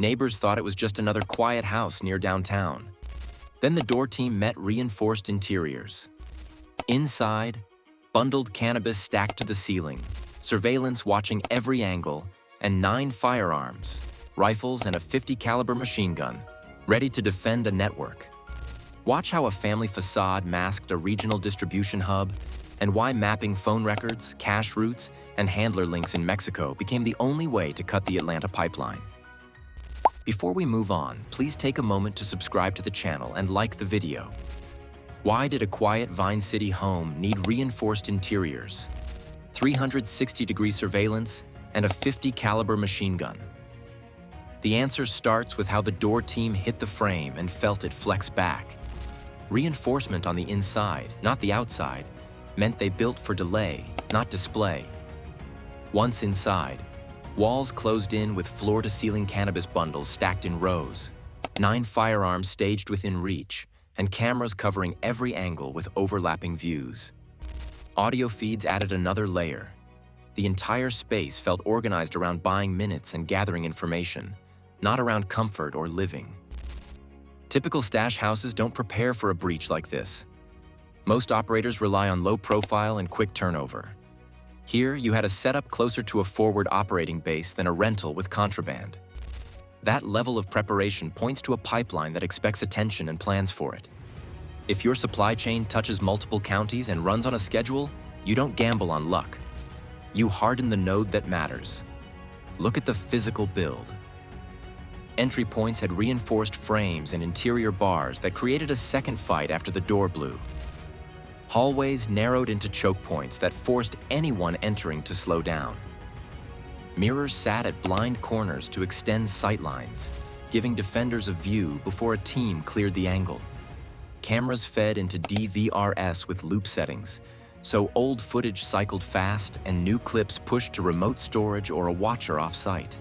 Neighbors thought it was just another quiet house near downtown. Then the door team met reinforced interiors. Inside, bundled cannabis stacked to the ceiling, surveillance watching every angle, and 9 firearms, rifles and a .50 caliber machine gun, ready to defend a network. Watch how a family facade masked a regional distribution hub, and why mapping phone records, cache routes, and handler links in Mexico became the only way to cut the Atlanta pipeline. Before we move on, please take a moment to subscribe to the channel and like the video. Why did a quiet Vine City home need reinforced interiors, 360-degree surveillance, and a .50 caliber machine gun? The answer starts with how the door team hit the frame and felt it flex back. Reinforcement on the inside, not the outside, meant they built for delay, not display. Once inside, walls closed in with floor-to-ceiling cannabis bundles stacked in rows, 9 firearms staged within reach, and cameras covering every angle with overlapping views. Audio feeds added another layer. The entire space felt organized around buying minutes and gathering information, not around comfort or living. Typical stash houses don't prepare for a breach like this. Most operators rely on low profile and quick turnover. Here, you had a setup closer to a forward operating base than a rental with contraband. That level of preparation points to a pipeline that expects attention and plans for it. If your supply chain touches multiple counties and runs on a schedule, you don't gamble on luck. You harden the node that matters. Look at the physical build. Entry points had reinforced frames and interior bars that created a second fight after the door blew. Hallways narrowed into choke points that forced anyone entering to slow down. Mirrors sat at blind corners to extend sightlines, giving defenders a view before a team cleared the angle. Cameras fed into DVRS with loop settings, so old footage cycled fast and new clips pushed to remote storage or a watcher off-site.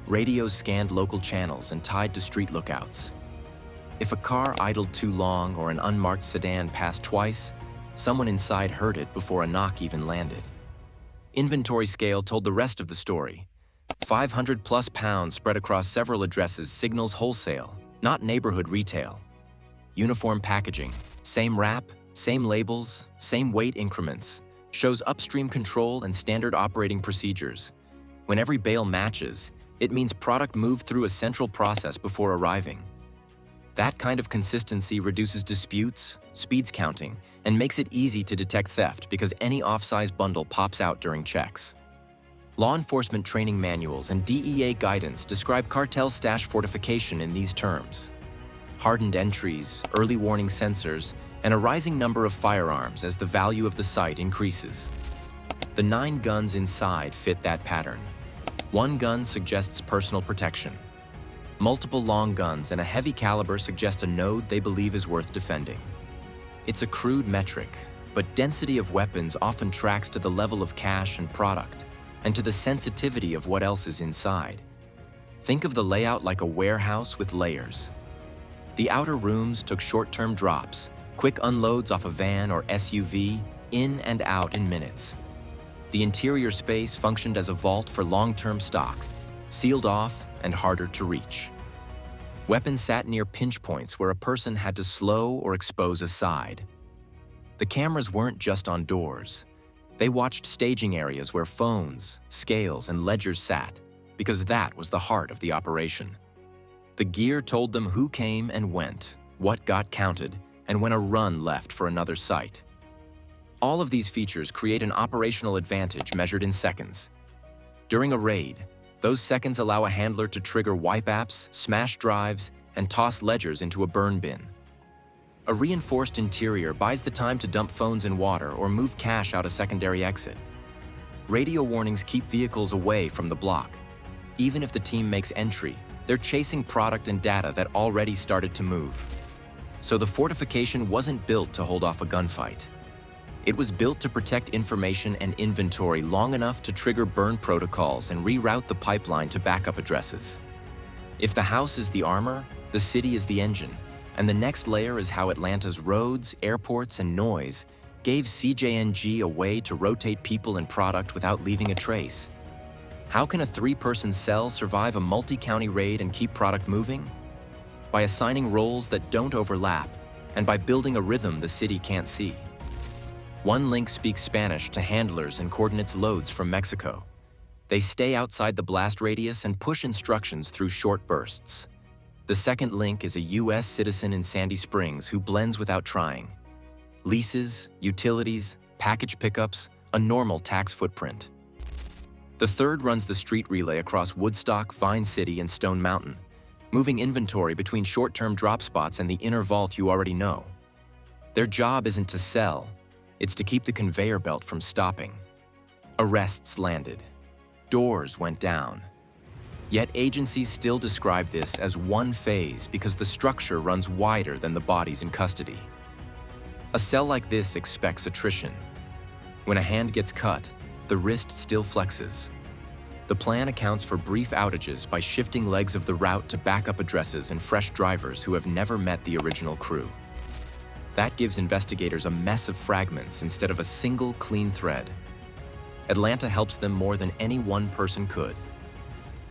Radios scanned local channels and tied to street lookouts. If a car idled too long or an unmarked sedan passed twice, someone inside heard it before a knock even landed. Inventory scale told the rest of the story. 500+ pounds spread across several addresses signals wholesale, not neighborhood retail. Uniform packaging, same wrap, same labels, same weight increments, shows upstream control and standard operating procedures. When every bale matches, it means product moved through a central process before arriving. That kind of consistency reduces disputes, speeds counting, and makes it easy to detect theft because any off-size bundle pops out during checks. Law enforcement training manuals and DEA guidance describe cartel stash fortification in these terms: hardened entries, early warning sensors, and a rising number of firearms as the value of the site increases. The 9 guns inside fit that pattern. 1 gun suggests personal protection. Multiple long guns and a heavy caliber suggest a node they believe is worth defending. It's a crude metric, but density of weapons often tracks to the level of cash and product, and to the sensitivity of what else is inside. Think of the layout like a warehouse with layers. The outer rooms took short-term drops, quick unloads off a van or SUV, in and out in minutes. The interior space functioned as a vault for long-term stock, sealed off and harder to reach. Weapons sat near pinch points where a person had to slow or expose a side. The cameras weren't just on doors. They watched staging areas where phones, scales, and ledgers sat, because that was the heart of the operation. The gear told them who came and went, what got counted, and when a run left for another site. All of these features create an operational advantage measured in seconds. During a raid, those seconds allow a handler to trigger wipe apps, smash drives, and toss ledgers into a burn bin. A reinforced interior buys the time to dump phones in water or move cash out a secondary exit. Radio warnings keep vehicles away from the block. Even if the team makes entry, they're chasing product and data that already started to move. So the fortification wasn't built to hold off a gunfight. It was built to protect information and inventory long enough to trigger burn protocols and reroute the pipeline to backup addresses. If the house is the armor, the city is the engine, and the next layer is how Atlanta's roads, airports, and noise gave CJNG a way to rotate people and product without leaving a trace. How can a 3-person cell survive a multi-county raid and keep product moving? By assigning roles that don't overlap, and by building a rhythm the city can't see. One link speaks Spanish to handlers and coordinates loads from Mexico. They stay outside the blast radius and push instructions through short bursts. The second link is a US citizen in Sandy Springs who blends without trying. Leases, utilities, package pickups, a normal tax footprint. The third runs the street relay across Woodstock, Vine City, and Stone Mountain, moving inventory between short-term drop spots and the inner vault you already know. Their job isn't to sell, it's to keep the conveyor belt from stopping. Arrests landed. Doors went down. Yet agencies still describe this as one phase because the structure runs wider than the bodies in custody. A cell like this expects attrition. When a hand gets cut, the wrist still flexes. The plan accounts for brief outages by shifting legs of the route to backup addresses and fresh drivers who have never met the original crew. That gives investigators a mess of fragments instead of a single clean thread. Atlanta helps them more than any one person could.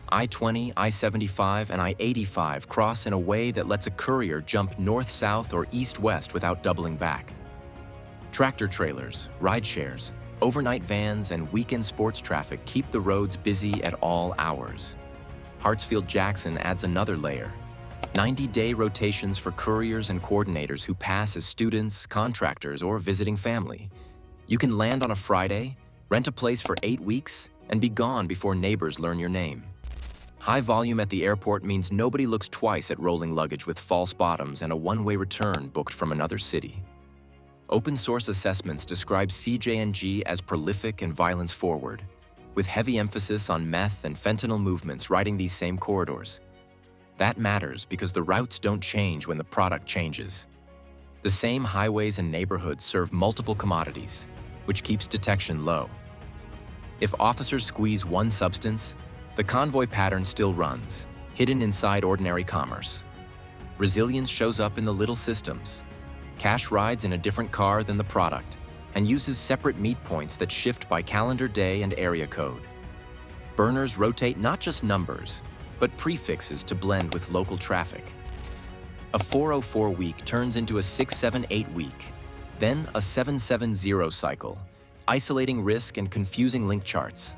I-20, I-75, and I-85 cross in a way that lets a courier jump north-south or east-west without doubling back. Tractor trailers, ride shares, overnight vans, and weekend sports traffic keep the roads busy at all hours. Hartsfield-Jackson adds another layer. 90-day rotations for couriers and coordinators who pass as students, contractors, or visiting family. You can land on a Friday, rent a place for 8 weeks, and be gone before neighbors learn your name. High volume at the airport means nobody looks twice at rolling luggage with false bottoms and a one-way return booked from another city. Open source assessments describe CJNG as prolific and violence-forward, with heavy emphasis on meth and fentanyl movements riding these same corridors. That matters because the routes don't change when the product changes. The same highways and neighborhoods serve multiple commodities, which keeps detection low. If officers squeeze one substance, the convoy pattern still runs, hidden inside ordinary commerce. Resilience shows up in the little systems. Cash rides in a different car than the product and uses separate meet points that shift by calendar day and area code. Burners rotate not just numbers, but prefixes to blend with local traffic. A 404 week turns into a 678 week, then a 770 cycle, isolating risk and confusing link charts.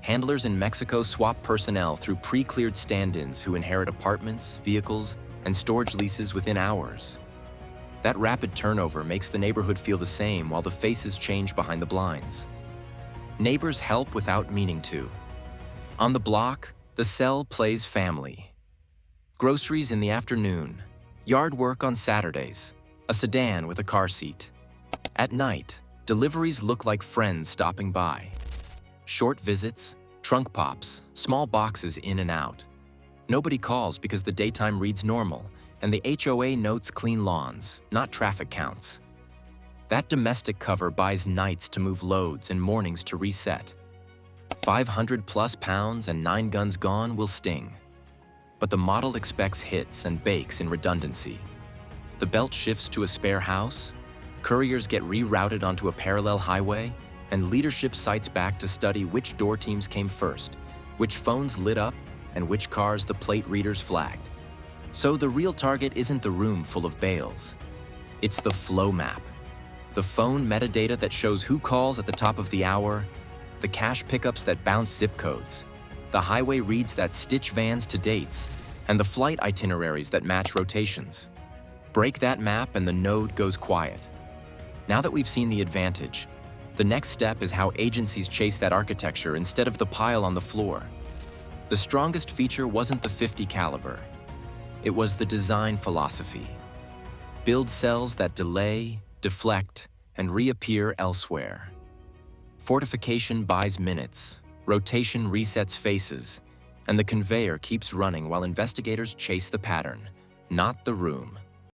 Handlers in Mexico swap personnel through pre-cleared stand-ins who inherit apartments, vehicles, and storage leases within hours. That rapid turnover makes the neighborhood feel the same while the faces change behind the blinds. Neighbors help without meaning to. On the block, the cell plays family. Groceries in the afternoon, yard work on Saturdays, a sedan with a car seat. At night, deliveries look like friends stopping by. Short visits, trunk pops, small boxes in and out. Nobody calls because the daytime reads normal, and the HOA notes clean lawns, not traffic counts. That domestic cover buys nights to move loads and mornings to reset. 500+ pounds and 9 guns gone will sting. But the model expects hits and bakes in redundancy. The belt shifts to a spare house, couriers get rerouted onto a parallel highway, and leadership sights back to study which door teams came first, which phones lit up, and which cars the plate readers flagged. So the real target isn't the room full of bales. It's the flow map. The phone metadata that shows who calls at the top of the hour, the cash pickups that bounce zip codes, the highway reads that stitch vans to dates, and the flight itineraries that match rotations. Break that map and the node goes quiet. Now that we've seen the advantage, the next step is how agencies chase that architecture instead of the pile on the floor. The strongest feature wasn't the .50 caliber. It was the design philosophy. Build cells that delay, deflect, and reappear elsewhere. Fortification buys minutes, rotation resets faces, and the conveyor keeps running while investigators chase the pattern, not the room.